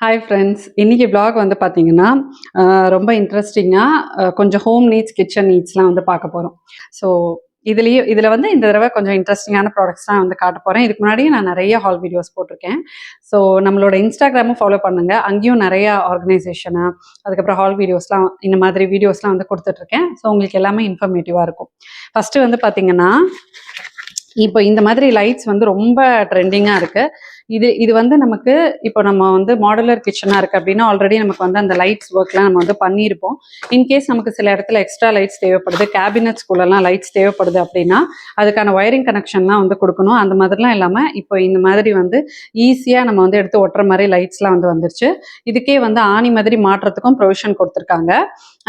Hi friends. இன்னைக்கு vlog வந்து பார்த்தீங்கன்னா, ரொம்ப இன்ட்ரெஸ்டிங்கா கொஞ்சம் ஹோம் நீட்ஸ், கிச்சன் நீட்ஸ்லாம் வந்து பார்க்க போறோம். ஸோ இதில வந்து இந்த தடவ கொஞ்சம் இன்ட்ரெஸ்டிங்கான ப்ராடக்ட்ஸ்லாம் வந்து காட்டப் போறேன். இதுக்கு முன்னாடியே நான் நெறைய ஹால் வீடியோஸ் போட்டிருக்கேன். ஸோ நம்மளோட இன்ஸ்டாகிராமும் ஃபாலோ பண்ணுங்க. அங்கேயும் நெறைய ஆர்கனைசேஷனு, அதுக்கப்புறம் ஹால் வீடியோஸ்லாம் இந்த மாதிரி வீடியோஸ்லாம் வந்து குடுத்துட்ருக்கேன். ஸோ உங்களுக்கு எல்லாமே இன்ஃபர்மேட்டிவா இருக்கும். ஃபர்ஸ்ட்டு வந்து பார்த்தீங்கன்னா, இப்போ இந்த மாதிரி லைட்ஸ் வந்து ரொம்ப ட்ரெண்டிங்கா இருக்கு. இது வந்து நமக்கு இப்போ நம்ம வந்து மாடுலர் கிச்சனா இருக்கு அப்படின்னா, ஆல்ரெடி நமக்கு வந்து அந்த லைட்ஸ் ஒர்க்லாம் நம்ம வந்து பண்ணியிருப்போம். இன்கேஸ் நமக்கு சில இடத்துல எக்ஸ்ட்ரா லைட்ஸ் தேவைப்படுது, கேபினட்ஸ்குள்ளலாம் லைட்ஸ் தேவைப்படுது அப்படின்னா, அதுக்கான ஒயரிங் கனெக்ஷன்லாம் வந்து குடுக்கணும். அந்த மாதிரிலாம் இல்லாம, இப்போ இந்த மாதிரி வந்து ஈஸியா நம்ம வந்து எடுத்து ஒட்டுற மாரி லைட்ஸ்லாம் வந்து வந்துருச்சு. இதுக்கே வந்து ஆணி மாதிரி மாட்டுறதுக்கும் ப்ரொவிஷன் குடுத்துருக்காங்க.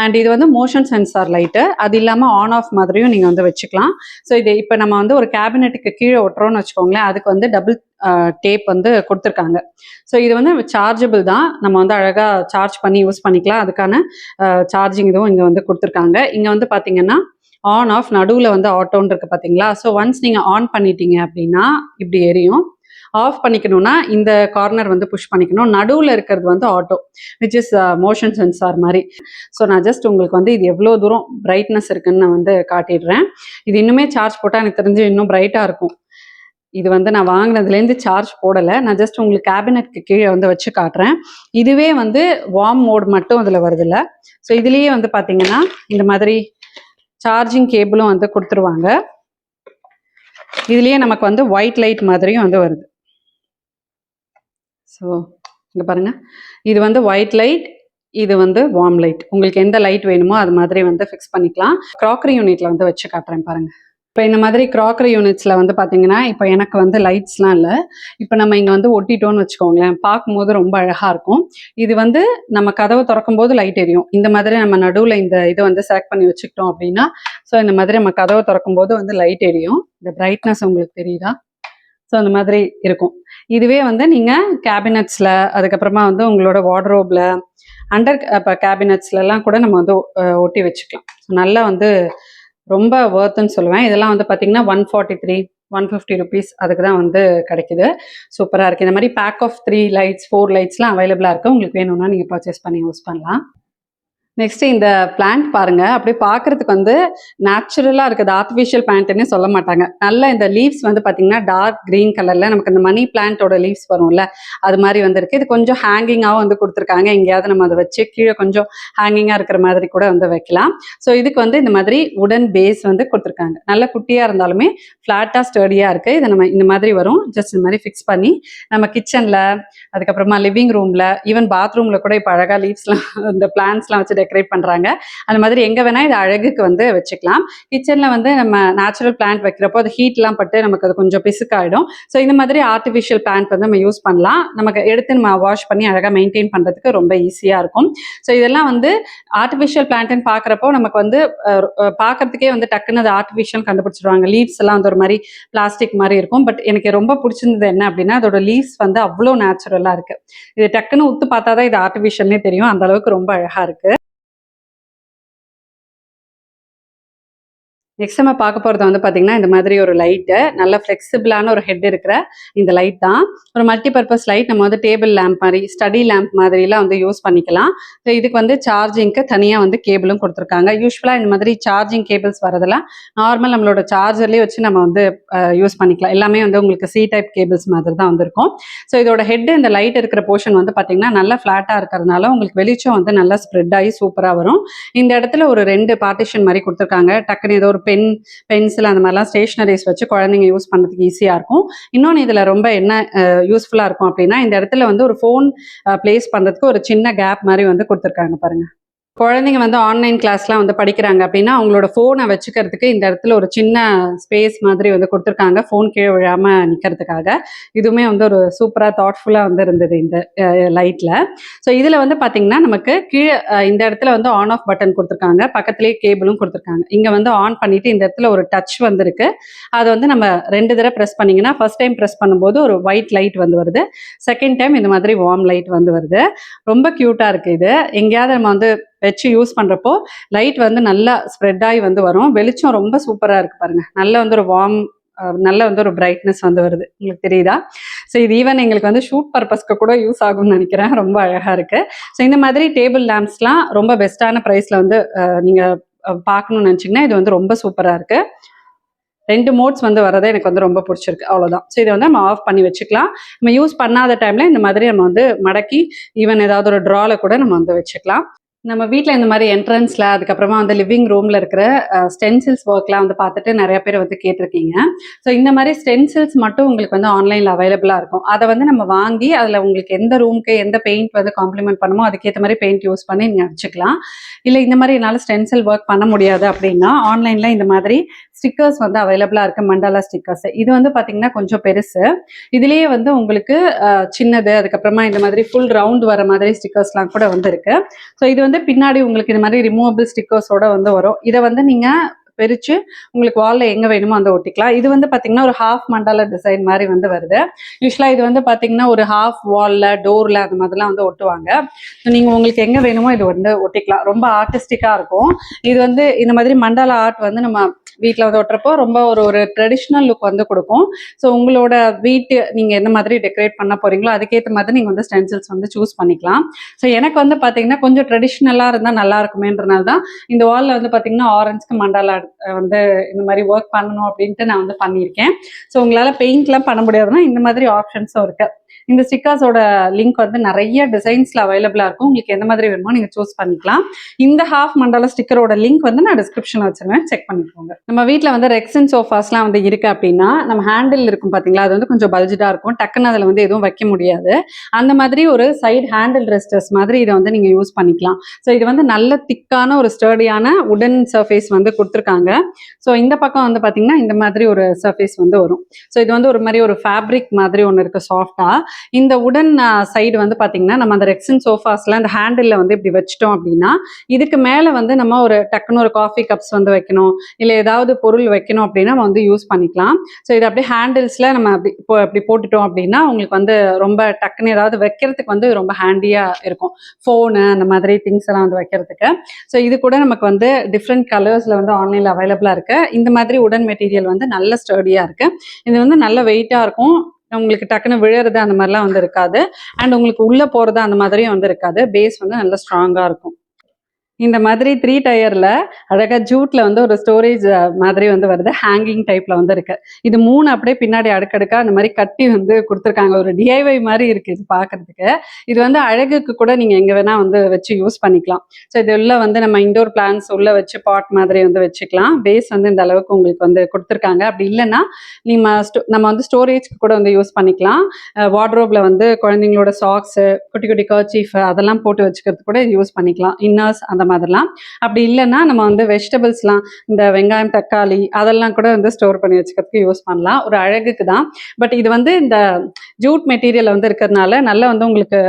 அண்ட் இது வந்து மோஷன் சென்சார் லைட்டு. அது இல்லாம ஆன் ஆஃப் மாதிரியும் நீங்க வந்து வச்சுக்கலாம். ஸோ இது இப்போ நம்ம வந்து ஒரு கேபினெட்டுக்கு கீழே ஒட்டுறோம்னு வச்சுக்கோங்களேன், அதுக்கு வந்து டபுள் டேப் வந்து கொடுத்துருக்காங்க. ஸோ இது வந்து சார்ஜபிள் தான். நம்ம வந்து அழகா சார்ஜ் பண்ணி யூஸ் பண்ணிக்கலாம். அதுக்கான சார்ஜிங் இதுவும் இங்கே வந்து கொடுத்துருக்காங்க. இங்கே வந்து பார்த்தீங்கன்னா, ஆன் ஆஃப் நடுவில் வந்து ஆட்டோன்னு இருக்கு பார்த்தீங்களா? ஸோ ஒன்ஸ் நீங்கள் ஆன் பண்ணிட்டீங்க அப்படின்னா இப்படி எரியும். ஆஃப் பண்ணிக்கணும்னா இந்த கார்னர் வந்து புஷ் பண்ணிக்கணும். நடுவில் இருக்கிறது வந்து auto, which is motion sensor மாதிரி. ஸோ நான் ஜஸ்ட் உங்களுக்கு வந்து இது எவ்வளோ தூரம் பிரைட்னஸ் இருக்குன்னு நான் வந்து காட்டிடுறேன். இது இன்னுமே சார்ஜ் போட்டால் எனக்கு தெரிஞ்சு இன்னும் பிரைட்டாக இருக்கும். இது வந்து நான் வாங்கினதுலேருந்து சார்ஜ் போடலை. நான் ஜஸ்ட் உங்களுக்கு கேபினெட்க்கு கீழே வந்து வச்சு காட்டுறேன். இதுவே வந்து வார்ம் மோட் மட்டும் அதில் வருதில்ல. ஸோ இதுலேயே வந்து பார்த்தீங்கன்னா இந்த மாதிரி சார்ஜிங் கேபிளும் வந்து கொடுத்துருவாங்க. இதுலேயே நமக்கு வந்து ஒயிட் லைட் மாதிரியும் வந்து வருது. ஸோ இங்கே பாருங்கள், இது வந்து ஒயிட் லைட், இது வந்து வார்ம் லைட். உங்களுக்கு எந்த லைட் வேணுமோ அது மாதிரி வந்து ஃபிக்ஸ் பண்ணிக்கலாம். க்ராக்கரி யூனிட்டில் வந்து வச்சு காட்டுறேன் பாருங்கள். இப்போ இந்த மாதிரி க்ராக்கரி யூனிட்ஸில் வந்து பார்த்தீங்கன்னா, இப்போ எனக்கு வந்து லைட்ஸ்லாம் இல்லை. இப்போ நம்ம இங்கே வந்து ஒட்டிட்டோன்னு வச்சுக்கோங்களேன், பார்க்கும்போது ரொம்ப அழகாக இருக்கும். இது வந்து நம்ம கதவை திறக்கும்போது லைட் எரியும். இந்த மாதிரி நம்ம நடுவில் இந்த இதை வந்து செலக்ட் பண்ணி வச்சுக்கிட்டோம் அப்படின்னா, ஸோ இந்த மாதிரி நம்ம கதவை திறக்கும்போது வந்து லைட் எரியும். இந்த பிரைட்னஸ் உங்களுக்கு தெரியுதா? ஸோ அந்த மாதிரி இருக்கும். இதுவே வந்து நீங்கள் கேபினட்ஸில், அதுக்கப்புறமா வந்து உங்களோட வார்ட்ரோப்ல, அண்டர் இப்போ கேபினட்ஸ்லலாம் கூட நம்ம வந்து ஒட்டி வச்சுக்கலாம். ஸோ நல்லா வந்து ரொம்ப வர்த்துன்னு சொல்லுவேன். இதெல்லாம் வந்து பார்த்தீங்கன்னா 143, 150 ருபீஸ் அதுக்கு தான் வந்து கிடைக்குது. சூப்பராக இருக்குது. இந்த மாதிரி பேக் ஆஃப் 3 லைட்ஸ், 4 லைட்ஸ்லாம் அவைலபிளாக இருக்குது. உங்களுக்கு வேணும்னா நீங்கள் பர்ச்சேஸ் பண்ணி யூஸ் பண்ணலாம். நெக்ஸ்ட்டு இந்த பிளான்ட் பாருங்க. அப்படியே பார்க்கறதுக்கு வந்து நேச்சுரலாக இருக்குது. ஆர்டிஃபிஷியல் பிளான்ட்னே சொல்ல மாட்டாங்க. நல்ல இந்த லீவ்ஸ் வந்து பார்த்தீங்கன்னா டார்க் க்ரீன் கலரில் நமக்கு இந்த மணி பிளான்ட்டோட லீவ்ஸ் வரும்ல, அது மாதிரி வந்துருக்கு. இது கொஞ்சம் ஹேங்கிங்காகவும் வந்து கொடுத்துருக்காங்க. எங்கேயாவது நம்ம அதை வச்சு கீழே கொஞ்சம் ஹேங்கிங்காக இருக்கிற மாதிரி கூட வந்து வைக்கலாம். ஸோ இதுக்கு வந்து இந்த மாதிரி உடன் பேஸ் வந்து கொடுத்துருக்காங்க. நல்ல குட்டியாக இருந்தாலுமே ஃப்ளாட்டாக ஸ்டடியாக இருக்குது. இதை நம்ம இந்த மாதிரி வரும். ஜஸ்ட் இந்த மாதிரி ஃபிக்ஸ் பண்ணி நம்ம கிச்சனில், அதுக்கப்புறமா லிவிங் ரூமில், ஈவன் பாத்ரூமில் கூட இப்போ அழகாக லீவ்ஸ்லாம் இந்த பிளான்ட்ஸ்லாம் வச்சு டெக்கரேட் பண்ணுறாங்க. அந்த மாதிரி எங்கே வேணால் இது அழகுக்கு வந்து வச்சுக்கலாம். கிச்சனில் வந்து நம்ம நேச்சுரல் பிளான்ட் வைக்கிறப்போ அது ஹீட்லாம் பட்டு நமக்கு அது கொஞ்சம் பிசுக்காயிடும். ஸோ இந்த மாதிரி ஆர்டிஃபிஷியல் பிளான்ட் வந்து நம்ம யூஸ் பண்ணலாம். நமக்கு எடுத்து நம்ம வாஷ் பண்ணி அழகாக மெயின்டைன் பண்ணுறதுக்கு ரொம்ப ஈஸியாக இருக்கும். ஸோ இதெல்லாம் வந்து ஆர்டிஃபிஷியல் பிளான்ட்னு பார்க்குறப்போ நமக்கு வந்து பார்க்கறதுக்கே வந்து டக்குன்னு அது ஆர்டிஃபிஷியல் கண்டுபிடிச்சிருவாங்க. லீவ்ஸ் எல்லாம் வந்து ஒரு மாதிரி பிளாஸ்டிக் மாதிரி இருக்கும். பட் எனக்கு ரொம்ப பிடிச்சிருந்தது என்ன அப்படின்னா, அதோட லீவ்ஸ் வந்து அவ்வளோ நேச்சுரலாக இருக்குது. இது டக்குன்னு உத்து பார்த்தா தான் இது ஆர்டிஃபிஷியல்னே தெரியும். அந்த அளவுக்கு ரொம்ப அழகாக இருக்குது. நெக்ஸ்ட் நம்ம பார்க்க போகிறது வந்து பார்த்தீங்கன்னா, இந்த மாதிரி ஒரு லைட்டு, நல்ல ஃப்ளெக்சிபிளான ஒரு ஹெட் இருக்கிற இந்த லைட் தான். ஒரு மல்டி பர்பஸ் லைட். நம்ம வந்து டேபிள் லேம்ப் மாதிரி, ஸ்டடி லேம்ப் மாதிரிலாம் வந்து யூஸ் பண்ணிக்கலாம். ஸோ இதுக்கு வந்து சார்ஜிங்க்கு தனியாக வந்து கேபிளும் கொடுத்துருக்காங்க. யூஸ்வலாக இந்த மாதிரி சார்ஜிங் கேபிள்ஸ் வரதெல்லாம் நார்மல் நம்மளோட சார்ஜர்லேயே வச்சு நம்ம வந்து யூஸ் பண்ணிக்கலாம். எல்லாமே வந்து உங்களுக்கு சி டைப் கேபிள்ஸ் மாதிரி தான் வந்துருக்கும். ஸோ இதோட ஹெட்டு, இந்த லைட் இருக்கிற போர்ஷன் வந்து பார்த்தீங்கன்னா நல்லா ஃப்ளாட்டாக இருக்கிறதுனால உங்களுக்கு வெளிச்சம் வந்து நல்லா ஸ்ப்ரெட் ஆகி சூப்பராக வரும். இந்த இடத்துல ஒரு 2 பார்ட்டிஷன் மாதிரி கொடுத்துருக்காங்க. டக்குன்னு ஏதோ ஒரு பென்சில் அந்த மாதிரிலாம் ஸ்டேஷனரிஸ் வச்சு குழந்தைங்க யூஸ் பண்ணுறதுக்கு ஈஸியாக இருக்கும். இன்னொன்று இதில் ரொம்ப என்ன யூஸ்ஃபுல்லாக இருக்கும் அப்படின்னா, இந்த இடத்துல வந்து ஒரு ஃபோன் பிளேஸ் பண்ணுறதுக்கு ஒரு சின்ன கேப் மாதிரி வந்து கொடுத்துருக்காங்க பாருங்கள். குழந்தைங்க வந்து ஆன்லைன் கிளாஸ்லாம் வந்து படிக்கிறாங்க அப்படின்னா, அவங்களோட ஃபோனை வச்சுக்கிறதுக்கு இந்த இடத்துல ஒரு சின்ன ஸ்பேஸ் மாதிரி வந்து கொடுத்துருக்காங்க. ஃபோன் கீழே விழாமல் நிற்கிறதுக்காக. இதுவுமே வந்து ஒரு சூப்பராக தாட்ஃபுல்லாக வந்து இருந்தது இந்த லைட்டில். ஸோ இதில் வந்து பார்த்திங்கன்னா, நமக்கு கீழே இந்த இடத்துல வந்து ஆன் ஆஃப் பட்டன் கொடுத்துருக்காங்க. பக்கத்துலேயே கேபிளும் கொடுத்துருக்காங்க. இங்கே வந்து ஆன் பண்ணிவிட்டு இந்த இடத்துல ஒரு டச் வந்துருக்கு. அதை வந்து நம்ம 2 தடவை ப்ரெஸ் பண்ணிங்கன்னா, ஃபர்ஸ்ட் டைம் ப்ரெஸ் பண்ணும்போது ஒரு ஒயிட் லைட் வந்து வருது. செகண்ட் டைம் இந்த மாதிரி வார்ம் லைட் வந்து வருது. ரொம்ப க்யூட்டாக இருக்குது இது. எங்கேயாவது நம்ம வந்து வச்சு யூஸ் பண்ணுறப்போ லைட் வந்து நல்லா ஸ்ப்ரெட் ஆகி வந்து வரும். வெளிச்சம் ரொம்ப சூப்பராக இருக்குது பாருங்கள். நல்ல வந்து ஒரு வார்ம் நல்ல வந்து ஒரு பிரைட்னஸ் வந்து வருது. உங்களுக்கு தெரியுதா? ஸோ இது ஈவன் எங்களுக்கு வந்து ஷூட் பர்பஸ்க்கு கூட யூஸ் ஆகும்னு நினைக்கிறேன். ரொம்ப அழகா இருக்கு. ஸோ இந்த மாதிரி டேபிள் லேம்ப்ஸ்லாம் ரொம்ப பெஸ்ட்டான ப்ரைஸ்ல வந்து நீங்க பார்க்கணும்னு நினச்சிங்கன்னா இது வந்து ரொம்ப சூப்பராக இருக்கு. 2 மோட்ஸ் வந்து வரதே எனக்கு வந்து ரொம்ப பிடிச்சிருக்கு. அவ்வளோதான். ஸோ இதை வந்து நம்ம ஆஃப் பண்ணி வச்சுக்கலாம். நம்ம யூஸ் பண்ணாத டைம்ல இந்த மாதிரி நம்ம வந்து மடக்கி ஈவன் ஏதாவது ஒரு ட்ரால கூட நம்ம வந்து வச்சுக்கலாம். நம்ம வீட்டில் இந்த மாதிரி என்ட்ரன்ஸில் அதுக்கப்புறமா வந்து லிவிங் ரூமில் இருக்கிற ஸ்டென்சில்ஸ் ஒர்க்லாம் வந்து பார்த்துட்டு நிறைய பேர் வந்து கேட்டிருக்கீங்க. ஸோ இந்த மாதிரி ஸ்டென்சில்ஸ் மட்டும் உங்களுக்கு வந்து ஆன்லைனில் அவைலபிளாக இருக்கும். அதை வந்து நம்ம வாங்கி அதில் உங்களுக்கு எந்த ரூமுக்கு எந்த பெயிண்ட் வந்து காம்ப்ளிமெண்ட் பண்ணுமோ அதுக்கேற்ற மாதிரி பெயிண்ட் யூஸ் பண்ணி நீங்கள் அடிச்சுக்கலாம். இல்லை இந்த மாதிரி என்னால் ஸ்டென்சில் ஒர்க் பண்ண முடியாது அப்படின்னா ஆன்லைனில் இந்த மாதிரி ஸ்டிக்கர்ஸ் வந்து அவைலபிளாக இருக்குது. மண்டாலா ஸ்டிக்கர்ஸ் இது வந்து பார்த்தீங்கன்னா கொஞ்சம் பெருசு. இதுலேயே வந்து உங்களுக்கு சின்னது அதுக்கப்புறமா இந்த மாதிரி ஃபுல் ரவுண்ட் வர மாதிரி ஸ்டிக்கர்ஸ்லாம் கூட வந்து இருக்குது. ஸோ இது வந்து பின்னாடி உங்களுக்கு இந்த மாதிரி ரிமூவபிள் ஸ்டிக்கர்ஸோட வந்து வரும். இதை வந்து நீங்க பிரிச்சு உங்களுக்கு வால்ல எங்க வேணுமோ அந்த ஒட்டிக்கலாம். இது வந்து பாத்தீங்கன்னா ஒரு ஹாஃப் மண்டாலா டிசைன் மாதிரி வந்து வருது. யூஸ்வலா இது வந்து பாத்தீங்கன்னா ஒரு ஹாஃப் வால்ல டோர்ல அந்த மாதிரிலாம் வந்து ஒட்டுவாங்க. நீங்க உங்களுக்கு எங்க வேணுமோ இது வந்து ஒட்டிக்கலாம். ரொம்ப ஆர்டிஸ்டிக்கா இருக்கும். இது வந்து இந்த மாதிரி மண்டாலா ஆர்ட் வந்து நம்ம வீட்டில் வந்து ஒட்டுறப்போ ரொம்ப ஒரு ட்ரெடிஷ்னல் லுக் வந்து கொடுக்கும். ஸோ உங்களோட வீட்டு நீங்கள் எந்த மாதிரி டெக்கரேட் பண்ண போகிறீங்களோ அதுக்கேற்ற மாதிரி நீங்கள் வந்து ஸ்டென்சில்ஸ் வந்து சூஸ் பண்ணிக்கலாம். ஸோ எனக்கு வந்து பார்த்தீங்கன்னா கொஞ்சம் ட்ரெடிஷ்னலாக இருந்தால் நல்லா இருக்குமேன்றனால தான் இந்த வாலில் வந்து பார்த்தீங்கன்னா ஆரஞ்சுக்கு மண்டாலா வந்து இந்த மாதிரி ஒர்க் பண்ணணும் அப்படின்ட்டு நான் வந்து பண்ணியிருக்கேன். ஸோ உங்களால் பெயிண்ட்லாம் பண்ண முடியாதுன்னா இந்த மாதிரி ஆப்ஷன்ஸும் இருக்குது. இந்த ஸ்டிக்கர்ஸோட லிங்க் வந்து நிறைய டிசைன்ஸில் அவைலபிளாக இருக்கும். உங்களுக்கு எந்த மாதிரி வேணுமோ நீங்கள் சூஸ் பண்ணிக்கலாம். இந்த ஹாஃப் மண்டாலா ஸ்டிக்கரோட லிங்க் வந்து நான் டிஸ்கிரிப்ஷனில் வச்சுருவேன், செக் பண்ணிக்கோங்க. நம்ம வீட்டில் வந்து ரெக்ஸன் சோஃபாஸ்லாம் வந்து இருக்குது அப்படின்னா நம்ம ஹேண்டில் இருக்கும் பார்த்தீங்களா, அது வந்து கொஞ்சம் பல்ஜடாக இருக்கும். டக்குன்னு அதில் வந்து எதுவும் வைக்க முடியாது. அந்த மாதிரி ஒரு சைடு ஹேண்டில் ரெஸ்டர்ஸ் மாதிரி இதை வந்து நீங்கள் யூஸ் பண்ணிக்கலாம். ஸோ இது வந்து நல்ல திக்கான ஒரு ஸ்டர்டியான உடன் சர்ஃபேஸ் வந்து கொடுத்துருக்காங்க. ஸோ இந்த பக்கம் வந்து பார்த்தீங்கன்னா இந்த மாதிரி ஒரு சர்ஃபேஸ் வந்து வரும். ஸோ இது வந்து ஒரு மாதிரி ஒரு ஃபேப்ரிக் மாதிரி ஒன்று இருக்குது சாஃப்டாக. இந்த உடன் சைடு வந்து பார்த்தீங்கன்னா நம்ம அந்த ரெக்ஸன் சோஃபாஸில் அந்த ஹேண்டிலில் வந்து இப்படி வச்சிட்டோம் அப்படின்னா இதுக்கு மேலே வந்து நம்ம ஒரு டக்குன்னு ஒரு காஃபி கப்ஸ் வந்து வைக்கணும், இல்லை ஏதாவது பொருள் வைக்கணும் அப்படின்னா நம்ம வந்து யூஸ் பண்ணிக்கலாம். ஸோ இது அப்படியே ஹேண்டில்ஸில் நம்ம அப்படி போட்டுட்டோம் அப்படின்னா உங்களுக்கு வந்து ரொம்ப டக்குன்னு ஏதாவது வைக்கிறதுக்கு வந்து ரொம்ப ஹேண்டியாக இருக்கும். ஃபோனு அந்த மாதிரி திங்ஸ் எல்லாம் வந்து வைக்கிறதுக்கு. ஸோ இது கூட நமக்கு வந்து டிஃப்ரெண்ட் கலர்ஸில் வந்து ஆன்லைனில் அவைலபிளாக இருக்குது. இந்த மாதிரி உடன் மெட்டீரியல் வந்து நல்ல ஸ்டர்டியாக இருக்குது. இது வந்து நல்ல வெயிட்டாக இருக்கும். உங்களுக்கு டக்குன்னு விழுறது அந்த மாதிரிலாம் வந்து இருக்காது. அண்ட் உங்களுக்கு உள்ளே போகிறது அந்த மாதிரியும் வந்து இருக்காது. பேஸ் வந்து நல்ல ஸ்ட்ராங்காக இருக்கும். இந்த மாதிரி 3 டயர்ல அழகா ஜூட்ல வந்து ஒரு ஸ்டோரேஜ் மாதிரி வந்து வருது. ஹேங்கிங் டைப்ல வந்து இருக்கு. இது 3 அப்படியே பின்னாடி அடுக்கடுக்கா அந்த மாதிரி கட்டி வந்து கொடுத்துருக்காங்க. ஒரு டிஐவை மாதிரி இருக்கு இது பார்க்கறதுக்கு. இது வந்து அழகுக்கு கூட நீங்க எங்க வேணா வந்து வச்சு யூஸ் பண்ணிக்கலாம். ஸோ இது உள்ள வந்து நம்ம இண்டோர் பிளான்ஸ் உள்ள வச்சு பாட் மாதிரி வந்து வச்சுக்கலாம். பேஸ் வந்து இந்த அளவுக்கு உங்களுக்கு வந்து கொடுத்துருக்காங்க. அப்படி இல்லைன்னா நம்ம வந்து ஸ்டோரேஜ்க்கு கூட வந்து யூஸ் பண்ணிக்கலாம். வார்ட்ரோப்ல வந்து குழந்தைங்களோட சாக்ஸ், குட்டி குட்டி கர்ச்சீஃப் அதெல்லாம் போட்டு வச்சுக்கிறது கூட யூஸ் பண்ணிக்கலாம். இன்னர்ஸ் அந்த மாதிரிலாம். அப்படி இல்லைன்னா நம்ம வந்து வெஜிடபிள்ஸ்லாம் இந்த வெங்காயம், தக்காளி அதெல்லாம் கூட வந்து ஸ்டோர் பண்ணி வச்சுக்கிறதுக்கு யூஸ் பண்ணலாம். ஒரு அழகுக்கு தான். பட் இது வந்து இந்த ஜூட் மெட்டீரியல் வந்து இருக்கிறதுனால நல்லா வந்து உங்களுக்கு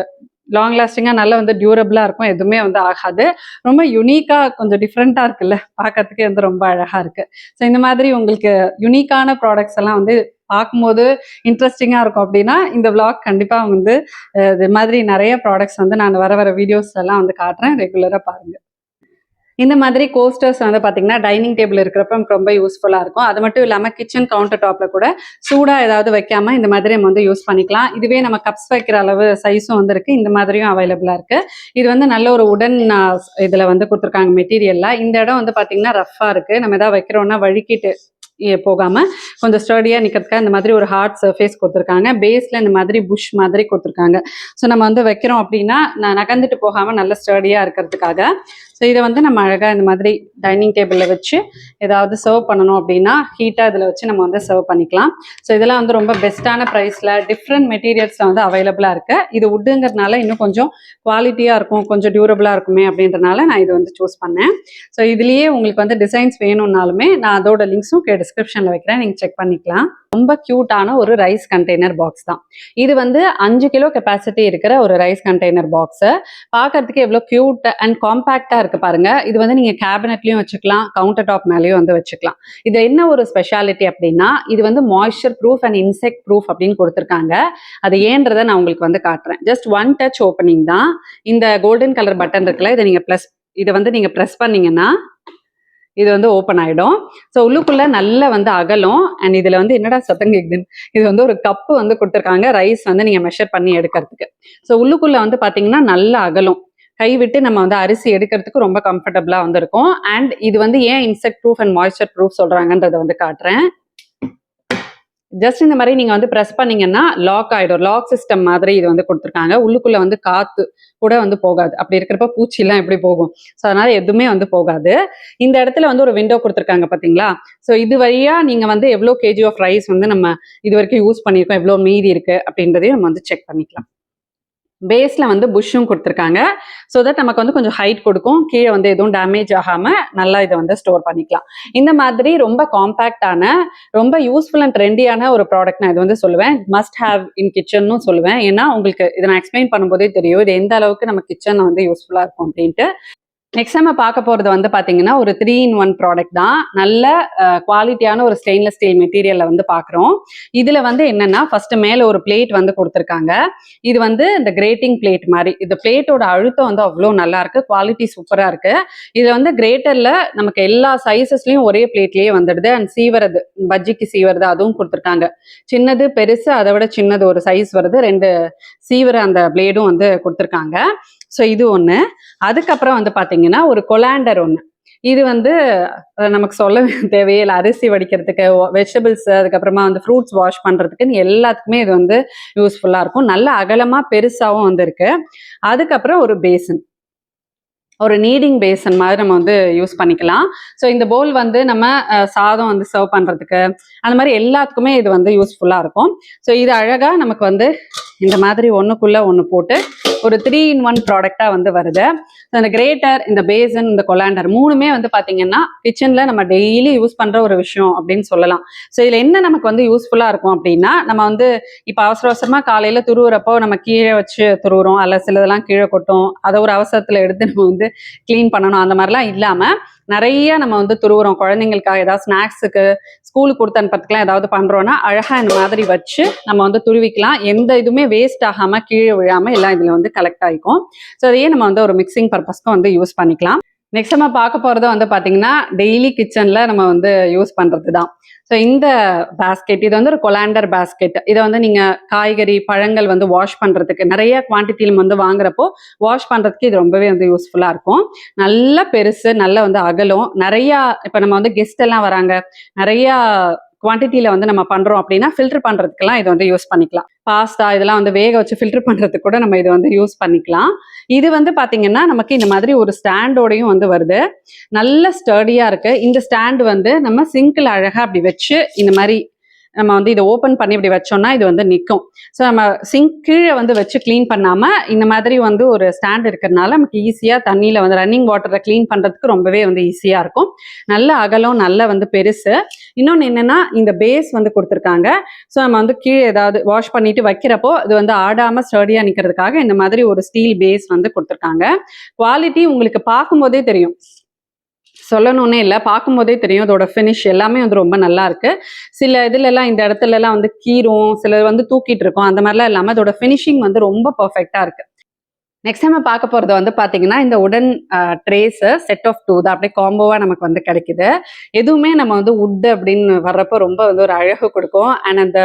லாங் லாஸ்டிங்காக நல்லா வந்து டியூரபிளாக இருக்கும். எதுவுமே வந்து ஆகாது. ரொம்ப யுனிக்காக கொஞ்சம் டிஃப்ரெண்ட்டாக இருக்குல்ல, பார்க்கறதுக்கே வந்து ரொம்ப அழகாக இருக்குது. ஸோ இந்த மாதிரி உங்களுக்கு யுனிக்கான ப்ராடக்ட்ஸ் எல்லாம் வந்து பார்க்கும்போது இன்ட்ரெஸ்டிங்காக இருக்கும் அப்படின்னா இந்த விளாக் கண்டிப்பாக வந்து இது மாதிரி நிறைய ப்ராடக்ட்ஸ் வந்து நான் வர வீடியோஸ் எல்லாம் வந்து காட்டுறேன். ரெகுலராக பாருங்கள். இந்த மாதிரி கோஸ்டர்ஸ் வந்து பார்த்தீங்கன்னா டைனிங் டேபிள் இருக்கிறப்ப நமக்கு ரொம்ப யூஸ்ஃபுல்லாக இருக்கும். அது மட்டும் இல்லாமல் கிச்சன் கவுண்டர் டாப்பில் கூட சூடாக ஏதாவது வைக்காமல் இந்த மாதிரி நம்ம வந்து யூஸ் பண்ணிக்கலாம். இதுவே நம்ம கப்ஸ் வைக்கிற அளவு சைஸும் வந்து இருக்குது. இந்த மாதிரியும் அவைலபிளாக இருக்குது. இது வந்து நல்ல ஒரு உடன் இதில் வந்து கொடுத்துருக்காங்க மெட்டீரியலில். இந்த இடம் வந்து பார்த்தீங்கன்னா ரஃப்பாக இருக்குது. நம்ம எதாவது வைக்கிறோன்னா வழுக்கிட்டு போகாமல் கொஞ்சம் ஸ்டடியாக நிற்கிறதுக்காக இந்த மாதிரி ஒரு ஹார்ட் சர்ஃபேஸ் கொடுத்துருக்காங்க. பேஸில் இந்த மாதிரி புஷ் மாதிரி கொடுத்துருக்காங்க. ஸோ நம்ம வந்து வைக்கிறோம் அப்படின்னா நகர்ந்துட்டு போகாமல் நல்ல ஸ்டடியாக இருக்கிறதுக்காக. ஸோ இதை வந்து நம்ம அழகாக இந்த மாதிரி டைனிங் டேபிளில் வச்சு ஏதாவது சர்வ் பண்ணணும் அப்படின்னா ஹீட்டாக இதில் வச்சு நம்ம வந்து சர்வ் பண்ணிக்கலாம். ஸோ இதெல்லாம் வந்து ரொம்ப பெஸ்ட்டான ப்ரைஸில் டிஃப்ரெண்ட் மெட்டீரியல்ஸில் வந்து அவைலபிளாக இருக்குது. இது உட்டுங்கிறதுனால இன்னும் கொஞ்சம் குவாலிட்டியாக இருக்கும், கொஞ்சம் டியூரபிளாக இருக்குமே அப்படின்றனால நான் இது வந்து சூஸ் பண்ணேன். ஸோ இதுலேயே உங்களுக்கு வந்து டிசைன்ஸ் வேணும்னாலுமே நான் அதோட லிங்க்ஸும் டிஸ்கிரிப்ஷனில் வைக்கிறேன், நீங்கள் செக் பண்ணிக்கலாம். ரொம்ப க்யூட்டான ஒரு ரைஸ் கண்டெய்னர் பாக்ஸ் தான் இது. வந்து 5 கிலோ கெப்பாசிட்டி இருக்கிற ஒரு ரைஸ் கண்டெய்னர் பாக்ஸு. பார்க்கறதுக்கு எவ்வளோ க்யூட் அண்ட் காம்பேக்டாக இருக்குது பாருங்க. இது வந்து நீங்கள் கேபினெட்லையும் வச்சுக்கலாம், கவுண்டர் டாப் மேலேயும் வந்து வச்சுக்கலாம். இது என்ன ஒரு ஸ்பெஷாலிட்டி அப்படின்னா இது வந்து moisture proof and insect proof அப்படின்னு கொடுத்துருக்காங்க. அது ஏன்றதை நான் உங்களுக்கு வந்து காட்டுறேன். ஜஸ்ட் 1 டச் ஓப்பனிங் தான். இந்த கோல்டன் கலர் பட்டன் இருக்குல்ல, இதை வந்து நீங்கள் ப்ரெஸ் பண்ணீங்கன்னா இது வந்து ஓப்பன் ஆகிடும். ஸோ உள்ளுக்குள்ளே நல்லா வந்து அகலும். அண்ட் இதில் வந்து என்னடா சத்தம் கேட்குதுன்னு, இது வந்து ஒரு கப்பு வந்து கொடுத்துருக்காங்க ரைஸ் வந்து நீங்கள் மெஷர் பண்ணி எடுக்கிறதுக்கு. ஸோ உள்ளுக்குள்ளே வந்து பார்த்தீங்கன்னா நல்லா அகலும். கை விட்டு நம்ம வந்து அரிசி எடுக்கிறதுக்கு ரொம்ப கம்ஃபர்டபுளாக வந்து இருக்கும். அண்ட் இது வந்து ஏன் insect proof and moisture proof சொல்கிறாங்கன்றதை வந்து காட்டுறேன். ஜஸ்ட் இந்த மாதிரி நீங்கள் வந்து ப்ரெஸ் பண்ணீங்கன்னா லாக் ஆகிடும். லாக் சிஸ்டம் மாதிரி இது வந்து கொடுத்துருக்காங்க. உள்ளுக்குள்ளே வந்து காற்று கூட வந்து போகாது. அப்படி இருக்கிறப்ப பூச்சிலாம் எப்படி போகும்? ஸோ அதனால எதுவுமே வந்து போகாது. இந்த இடத்துல வந்து ஒரு விண்டோ கொடுத்துருக்காங்க பார்த்தீங்களா? ஸோ இது வழியாக நீங்கள் வந்து எவ்வளோ கேஜி ஆஃப் ரைஸ் வந்து நம்ம இது வரைக்கும் யூஸ் பண்ணியிருக்கோம், எவ்வளோ மீதி இருக்குது அப்படின்றதையும் நம்ம வந்து செக் பண்ணிக்கலாம். பேஸில் வந்து புஷ்ஷும் கொடுத்துருக்காங்க. ஸோ தட் நமக்கு வந்து கொஞ்சம் ஹைட் கொடுக்கும். கீழே வந்து எதுவும் டேமேஜ் ஆகாமல் நல்லா இதை வந்து ஸ்டோர் பண்ணிக்கலாம். இந்த மாதிரி ரொம்ப காம்பேக்டான, ரொம்ப யூஸ்ஃபுல் அண்ட் ட்ரெண்டியான ஒரு ப்ராடக்ட் நான் இது வந்து சொல்லுவேன். மஸ்ட் ஹேவ் இன் கிச்சன்னு சொல்லுவேன். ஏன்னா உங்களுக்கு இதை நான் எக்ஸ்பிளைன் பண்ணும்போதே தெரியும் இது எந்த அளவுக்கு நம்ம கிச்சன் வந்து யூஸ்ஃபுல்லாக இருக்கும் அப்படின்ட்டு. நெக்ஸ்ட் நம்ம பார்க்க போகிறது வந்து பார்த்தீங்கன்னா ஒரு 3-in-1 ப்ராடக்ட் தான். நல்ல குவாலிட்டியான ஒரு ஸ்டெயின்லெஸ் ஸ்டீல் மெட்டீரியலில் வந்து பார்க்குறோம். இதில் வந்து என்னென்னா ஃபஸ்ட்டு மேலே ஒரு பிளேட் வந்து கொடுத்துருக்காங்க. இது வந்து இந்த கிரேட்டிங் பிளேட் மாதிரி. இந்த பிளேட்டோட அழுத்தம் வந்து அவ்வளோ நல்லா இருக்கு, குவாலிட்டி சூப்பராக இருக்கு. இதில் வந்து கிரேட்டரில் நமக்கு எல்லா சைஸஸ்லையும் ஒரே பிளேட்லேயே வந்துடுது. அண்ட் சீவரது, பஜ்ஜிக்கு சீவரது அதுவும் கொடுத்துருக்காங்க. சின்னது பெருசு, அதை விட சின்னது ஒரு சைஸ் வருது. 2 சீவர அந்த பிளேடும் வந்து கொடுத்துருக்காங்க. ஸோ இது ஒன்று. அதுக்கப்புறம் வந்து பார்த்தீங்கன்னா ஒரு கொலாண்டர் ஒன்று. இது வந்து நமக்கு சொல்ல தேவையே இல்லை. அரிசி வடிக்கிறதுக்கு, வெஜிடபிள்ஸ், அதுக்கப்புறமா வந்து ஃப்ரூட்ஸ் வாஷ் பண்ணுறதுக்குன்னு எல்லாத்துக்குமே இது வந்து யூஸ்ஃபுல்லாக இருக்கும். நல்ல அகலமாக பெருசாகவும் வந்து இருக்கு. அதுக்கப்புறம் ஒரு பேசன், ஒரு நீடிங் பேசன் மாதிரி நம்ம வந்து யூஸ் பண்ணிக்கலாம். ஸோ இந்த பவுல் வந்து நம்ம சாதம் வந்து சர்வ் பண்ணுறதுக்கு அந்த மாதிரி எல்லாத்துக்குமே இது வந்து யூஸ்ஃபுல்லாக இருக்கும். ஸோ இது அழகாக நமக்கு வந்து இந்த மாதிரி ஒன்றுக்குள்ளே ஒன்று போட்டு ஒரு 3-in-1 ப்ராடக்டாக வந்து வருது. இந்த கிரேட்டர், இந்த பேசன், இந்த கொலாண்டர் 3மே வந்து பார்த்தீங்கன்னா கிச்சனில் நம்ம டெய்லி யூஸ் பண்ணுற ஒரு விஷயம் அப்படின்னு சொல்லலாம். ஸோ இதில் என்ன நமக்கு வந்து யூஸ்ஃபுல்லாக இருக்கும் அப்படின்னா, நம்ம வந்து இப்போ அவசர அவசரமாக காலையில் துருவுறப்போ நம்ம கீழே வச்சு துருவுறோம், அல்ல சிலதெல்லாம் கீழே கொட்டும், அதை ஒரு அவசரத்தில் எடுத்து நம்ம வந்து க்ளீன் பண்ணணும். அந்த மாதிரிலாம் இல்லாமல் நிறைய நம்ம வந்து துருவுறோம். குழந்தைங்களுக்காக ஏதாவது ஸ்நாக்ஸுக்கு, ஸ்கூலுக்கு கொடுத்து அனுப்புறதுக்குலாம் ஏதாவது பண்ணுறோன்னா அழகாக இந்த மாதிரி வச்சு நம்ம வந்து துருவிக்கலாம். எந்த இதுவுமே வேஸ்ட் ஆகாமல், கீழே விழாமல் எல்லாம் இதில் வந்து கலெக்ட் ஆகிக்கும். ஸோ அதையே நம்ம வந்து ஒரு மிக்சிங் பர்பஸ்க்கும் வந்து யூஸ் பண்ணிக்கலாம். நெக்ஸ்ட் நம்ம பார்க்க போகிறது வந்து பார்த்தீங்கன்னா டெய்லி கிச்சனில் நம்ம வந்து யூஸ் பண்ணுறது தான். ஸோ இந்த பேஸ்கெட், இது வந்து ஒரு கொலாண்டர் பேஸ்கெட். இதை வந்து நீங்கள் காய்கறி, பழங்கள் வந்து வாஷ் பண்ணுறதுக்கு நிறைய குவான்டிட்டியில் வந்து வாங்குறப்போ வாஷ் பண்ணுறதுக்கு இது ரொம்பவே வந்து யூஸ்ஃபுல்லாக இருக்கும். நல்ல பெருசு, நல்ல வந்து அகலும். நிறையா இப்போ நம்ம வந்து கெஸ்ட் எல்லாம் வராங்க, நிறையா குவான்டிட்டியில் வந்து நம்ம பண்ணுறோம் அப்படின்னா ஃபில்டர் பண்ணுறதுக்கெல்லாம் இது வந்து யூஸ் பண்ணிக்கலாம். பாஸ்தா இதெல்லாம் வந்து வேக வச்சு ஃபில்டர் பண்ணுறதுக்கு கூட நம்ம இது வந்து யூஸ் பண்ணிக்கலாம். இது வந்து பார்த்தீங்கன்னா நமக்கு இந்த மாதிரி ஒரு ஸ்டாண்டோடையும் வந்து வருது. நல்ல ஸ்டர்டியாக இருக்குது. இந்த ஸ்டாண்டு வந்து நம்ம சிங்கில் அழகாக அப்படி வச்சு இந்த மாதிரி நம்ம வந்து இதை ஓப்பன் பண்ணி இப்படி வச்சோம்னா இது வந்து நிற்கும். ஸோ நம்ம சிங்க் கீழே வந்து வச்சு க்ளீன் பண்ணாமல் இந்த மாதிரி வந்து ஒரு ஸ்டாண்ட் இருக்கிறதுனால நமக்கு ஈஸியாக தண்ணியில் வந்து ரன்னிங் வாட்டரை க்ளீன் பண்ணுறதுக்கு ரொம்பவே வந்து ஈஸியாக இருக்கும். நல்ல அகலம், நல்ல வந்து பெருசு. இன்னொன்று என்னென்னா இந்த பேஸ் வந்து கொடுத்துருக்காங்க. ஸோ நம்ம வந்து கீழே ஏதாவது வாஷ் பண்ணிட்டு வைக்கிறப்போ இது வந்து ஆடாமல் ஸ்டர்டியாக நிற்கிறதுக்காக இந்த மாதிரி ஒரு ஸ்டீல் பேஸ் வந்து கொடுத்துருக்காங்க. குவாலிட்டி உங்களுக்கு பார்க்கும்போதே தெரியும், சொல்லணும்னே இல்லை, பார்க்கும்போதே தெரியும். அதோட ஃபினிஷ் எல்லாமே வந்து ரொம்ப நல்லா இருக்கு. சில இதுலலாம் இந்த இடத்துலலாம் வந்து கீரும், சிலர் வந்து தூக்கிட்டு இருக்கோம், அந்த மாதிரிலாம் இல்லாமல் அதோட ஃபினிஷிங் வந்து ரொம்ப பர்ஃபெக்டாக இருக்கு. நெக்ஸ்ட் நம்ம பார்க்க போகிறது வந்து பார்த்தீங்கன்னா இந்த உடன் ட்ரேஸு செட் ஆஃப் 2 தான் அப்படியே காம்போவாக நமக்கு வந்து கிடைக்குது. எதுவுமே நம்ம வந்து உட் அப்படின்னு வர்றப்போ ரொம்ப வந்து ஒரு அழகு கொடுக்கும். அண்ட் அந்த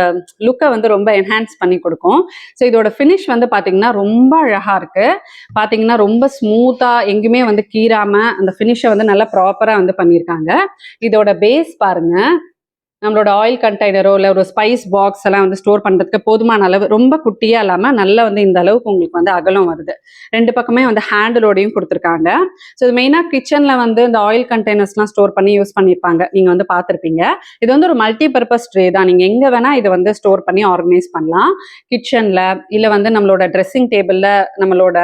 லுக்கை வந்து ரொம்ப என்ஹான்ஸ் பண்ணி கொடுக்கும். ஸோ இதோட ஃபினிஷ் வந்து பார்த்தீங்கன்னா ரொம்ப அழகாக இருக்குது. பார்த்தீங்கன்னா ரொம்ப ஸ்மூத்தாக, எங்கேயுமே வந்து கீராமல் அந்த ஃபினிஷை வந்து நல்லா ப்ராப்பராக வந்து பண்ணியிருக்காங்க. இதோட பேஸ் பாருங்கள், நம்மளோட ஆயில் கண்டெய்னரோ இல்லை ஒரு ஸ்பைஸ் பாக்ஸ் எல்லாம் வந்து ஸ்டோர் பண்ணுறதுக்கு போதுமான அளவு, ரொம்ப குட்டியாக இல்லாமல் நல்லா வந்து இந்த அளவுக்கு உங்களுக்கு வந்து அகலம் வருது. 2 பக்கமே வந்து ஹேண்டிலோடையும் கொடுத்துருக்காங்க. ஸோ இது மெயினாக கிச்சனில் வந்து இந்த ஆயில் கண்டெய்னர்ஸ்லாம் ஸ்டோர் பண்ணி யூஸ் பண்ணியிருப்பாங்க, நீங்கள் வந்து பார்த்துருப்பீங்க. இது வந்து ஒரு மல்டி பர்பஸ் ட்ரே தான். நீங்கள் எங்கே வேணால் இதை வந்து ஸ்டோர் பண்ணி ஆர்கனைஸ் பண்ணலாம். கிச்சனில் இல்லை வந்து நம்மளோட ட்ரெஸ்ஸிங் டேபிளில் நம்மளோட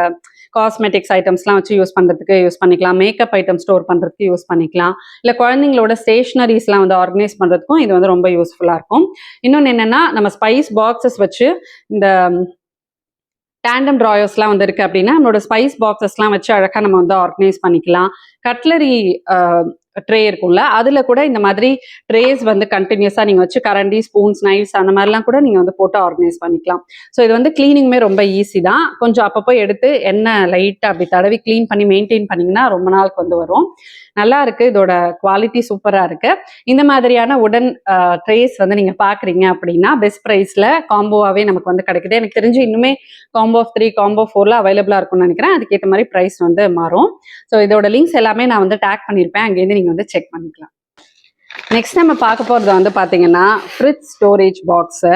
காஸ்மெட்டிக்ஸ் ஐட்டம்ஸ்லாம் வச்சு யூஸ் பண்ணுறதுக்கு யூஸ் பண்ணிக்கலாம். மேக்கப் ஐட்டம் ஸ்டோர் பண்ணுறதுக்கு யூஸ் பண்ணிக்கலாம். இல்லை குழந்தைங்களோட ஸ்டேஷ்னரிஸ்லாம் வந்து ஆர்கனைஸ் பண்ணுறதுக்கும் இது வந்து ரொம்ப யூஸ்ஃபுல்லாக இருக்கும். இன்னொன்று என்னென்னா நம்ம ஸ்பைஸ் பாக்ஸஸ் வச்சு இந்த டேண்டம் ட்ராயர்ஸ்லாம் வந்து இருக்குது அப்படின்னா நம்மளோட ஸ்பைஸ் பாக்ஸஸ்லாம் வச்சு அழகாக நம்ம வந்து ஆர்கனைஸ் பண்ணிக்கலாம். கட்லரி ட்ரே இருக்கும்ல, அதில் கூட இந்த மாதிரி ட்ரேஸ் வந்து கண்டினியூஸாக நீங்கள் வச்சு கரண்டி, ஸ்பூன்ஸ், நைஃப்ஸ் அந்த மாதிரிலாம் கூட நீங்கள் வந்து போட்டு ஆர்கனைஸ் பண்ணிக்கலாம். ஸோ இது வந்து க்ளீனிங்குமே ரொம்ப ஈஸி தான். கொஞ்சம் அப்பப்போ எடுத்து எண்ணெய் லைட்டாக அப்படி தடவி க்ளீன் பண்ணி மெயின்டைன் பண்ணிங்கன்னா ரொம்ப நாளுக்கு வந்து வரும். நல்லா இருக்குது, இதோட குவாலிட்டி சூப்பராக இருக்குது. இந்த மாதிரியான உடன் ட்ரேஸ் வந்து நீங்கள் பார்க்குறீங்க அப்படின்னா பெஸ்ட் ப்ரைஸில் காம்போவாகவே நமக்கு வந்து கிடைக்குது. எனக்கு தெரிஞ்சு இன்னுமே காம்போ ஆஃப் 3 காம்போ 4ல அவைலபிளாக இருக்கும்னு நினைக்கிறேன். அதுக்கேற்ற மாதிரி ப்ரைஸ் வந்து மாறும். ஸோ இதோட லிங்க்ஸ் எல்லாமே நான் வந்து டேக் பண்ணியிருப்பேன், அங்கேருந்து நீங்கள் வந்து செக் பண்ணிக்கலாம். நெக்ஸ்ட் நம்ம பார்க்க போகிறது வந்து பார்த்தீங்கன்னா ஃப்ரிட்ஜ் ஸ்டோரேஜ் பாக்ஸு.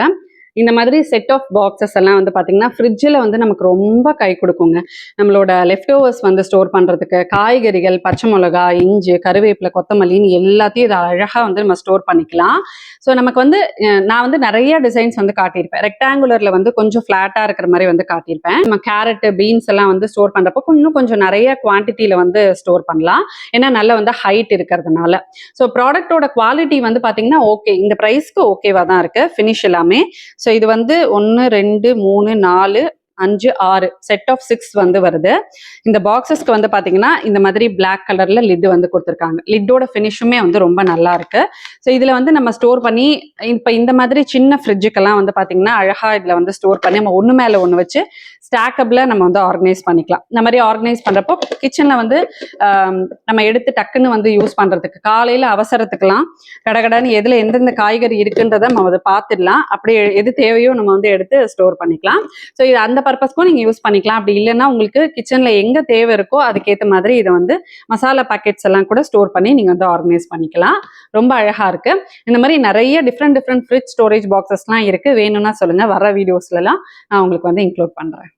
இந்த மாதிரி செட் ஆஃப் பாக்ஸஸ் எல்லாம் வந்து பார்த்தீங்கன்னா ஃப்ரிட்ஜில் வந்து நமக்கு ரொம்ப கை கொடுக்குங்க. நம்மளோட லெஃப்ட் ஓவர்ஸ் வந்து ஸ்டோர் பண்ணுறதுக்கு, காய்கறிகள், பச்சை மிளகா, இஞ்சி, கருவேப்பிலை, கொத்தமல்லின்னு எல்லாத்தையும் இதை அழகாக வந்து நம்ம ஸ்டோர் பண்ணிக்கலாம். ஸோ நமக்கு வந்து நான் வந்து நிறைய டிசைன்ஸ் வந்து காட்டியிருப்பேன். ரெக்டாங்குலரில் வந்து கொஞ்சம் ஃப்ளாட்டாக இருக்கிற மாதிரி வந்து காட்டியிருப்பேன். நம்ம கேரட்டு, பீன்ஸ் எல்லாம் வந்து ஸ்டோர் பண்ணுறப்போ இன்னும் கொஞ்சம் நிறைய குவான்டிட்டியில் வந்து ஸ்டோர் பண்ணலாம். ஏன்னா நல்லா வந்து ஹைட் இருக்கிறதுனால. ஸோ ப்ராடக்டோட குவாலிட்டி வந்து பார்த்தீங்கன்னா ஓகே, இந்த ப்ரைஸ்க்கு ஓகேவாக தான் இருக்குது ஃபினிஷ் எல்லாமே. ஸோ இது வந்து 1 2 3 4 5 6 செட் ஆஃப் 6 வந்து வருது. இந்த பாக்ஸஸ்க்கு வந்து பார்த்தீங்கன்னா இந்த மாதிரி பிளாக் கலரில் லிட் வந்து கொடுத்துருக்காங்க. லிட்டோட ஃபினிஷுமே வந்து ரொம்ப நல்லா இருக்கு. ஸோ இதில் வந்து நம்ம ஸ்டோர் பண்ணி இப்போ இந்த மாதிரி சின்ன ஃப்ரிட்ஜுக்கெல்லாம் வந்து பார்த்தீங்கன்னா அழகாக இதில் வந்து ஸ்டோர் பண்ணி நம்ம ஒன்று மேலே ஒன்று வச்சு ஸ்டாக்கபில் நம்ம வந்து ஆர்கனைஸ் பண்ணிக்கலாம். இந்த மாதிரி ஆர்கனைஸ் பண்ணுறப்போ கிச்சனில் வந்து நம்ம எடுத்து டக்குன்னு வந்து யூஸ் பண்ணுறதுக்கு, காலையில் அவசரத்துக்கெல்லாம் கடகடன்னு எதில் எந்தெந்த காய்கறி இருக்குன்றதை நம்ம அதை பார்த்துடலாம். அப்படி எது தேவையோ நம்ம வந்து எடுத்து ஸ்டோர் பண்ணிக்கலாம். ஸோ இது அந்த பர்பஸ்க்கும் நீங்கள் யூஸ் பண்ணிக்கலாம். அப்படி இல்லைன்னா உங்களுக்கு கிச்சனில் எங்கே தேவை இருக்கோ அதுக்கேற்ற மாதிரி இதை வந்து மசாலா பேக்கெட்ஸ் எல்லாம் கூட ஸ்டோர் பண்ணி நீங்கள் வந்து ஆர்கனைஸ் பண்ணிக்கலாம். ரொம்ப அழகாக இருக்குது. இந்த மாதிரி நிறைய டிஃப்ரெண்ட் ஃப்ரிட்ஜ் ஸ்டோரேஜ் பாக்ஸஸ்லாம் இருக்குது. வேணும்னா சொல்லுங்கள், வர வீடியோஸ்லாம் நான் உங்களுக்கு வந்து இன்க்ளூட் பண்ணுறேன்.